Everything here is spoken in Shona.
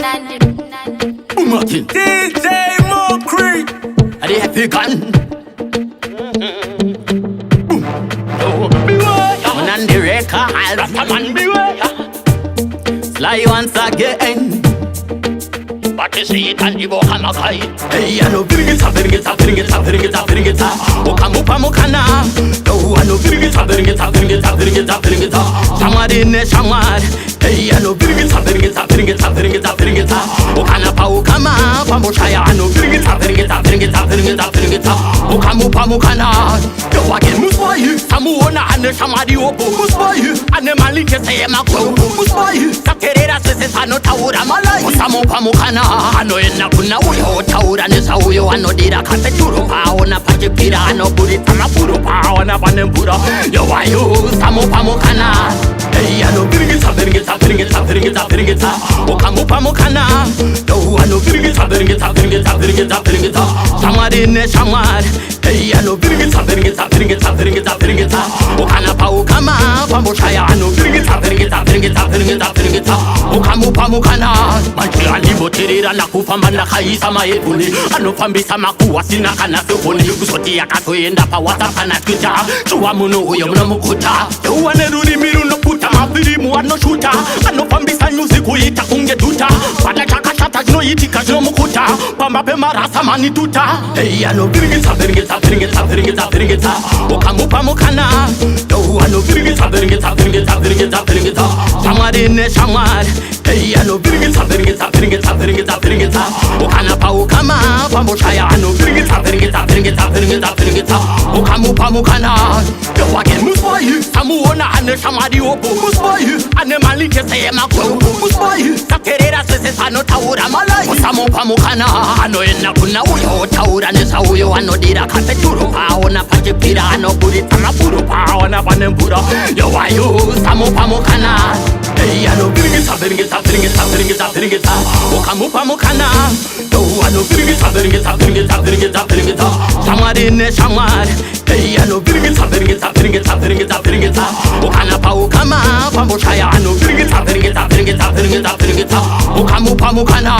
Martin DJ Mokri, I dey happy gun. Man and the record, Rastaman beware. Sly once again. But you see it and you walk on a kite. Hey, I know bring it up, bring it up, bring it up, bring it up, bring it up. Okamupa mukana. No, I know bring it up, bring it up, bring it up, bring it up, bring it up. Somebody in the shamad. Hey, I know bring it up, bring it up, bring it up, bring it up, bring it up. Okana pa ukama, pamoshaya. I know bring it up, bring it up, bring it up, bring it up, bring it up. Okamupa mukana. Yo again, musboy. Samuona and the shamadi opo. Musboy. And the malike say makwo. Musboy. Sakerera sese sano taura malai. Osamupa mukana. Ano ena kuna uyo taura nesa uyo ano dira kate churu pa ona pachipira ano puri tama puru pa ona panempura. Yo ayo samupa mukana. Hey, I know bring it up, bring it up, bring it up, bring it up, bring it up. Okamupa mukana. No, I know bring it up, bring it up, bring it up, bring it up, bring it up. Somebody in the shamad. Hey, I know bring it up, bring it up, bring it up, bring it up, bring it up. Okana pa ukama, pamoshaya. I know bring it up, bring it up, bring it up, bring it up, bring it up. Okamupa mukana. Manchila libotirira na kupambana kaisa maebuni. Anofambisa makuwa sina kana sokoni. Kusoti ya katoyenda pa WhatsApp na Twitter. Chua muno uyo muna mukuta. Uwane ruri miru no puta. Mabiri muano shuta. Anofambisa music uita kunge tuta. Pada chaka shata jino iti kajino mukuta. Pamba pe marasa mani tuta. Hey, I know bring it up, bring it up, bring it up, bring it up, bring it up. Okamupa mukana. No, I know bring it up, bring it up, bring it up, bring it up, bring it up. Somebody in the shamad. Hey, I know bring it up, bring it up, bring it up, bring it up, bring it up. Okana pa ukama, pamoshaya. I know bring it up, bring it up, bring it up, bring it up, bring it up. Okamupa mukana. Yo again, musboy. Samuona ane shamadi opo. Musboy. Ane malike say makwo. Musboy. Sakerera sese sano taura malai. Osamupa mukana. Ano ena kuna uyo taura nesa uyo ano dira kate churu pa ona pachipira ano puri tama puru pa ona panempura. Yo ayo samupa mukana. Hey, I know bring it up, bring it up, bring it up, bring it up, bring it up. Okamupa mukana. No, I know bring it up, bring it up, bring it up, bring it up, bring it up. Somebody in the shamad. Hey, I know bring it up, bring it up, bring it up, bring it up, bring it up. Okana pa ukama, pamoshaya. I know bring it up, bring it up, bring it up, bring it up, bring it up. Okamupa mukana.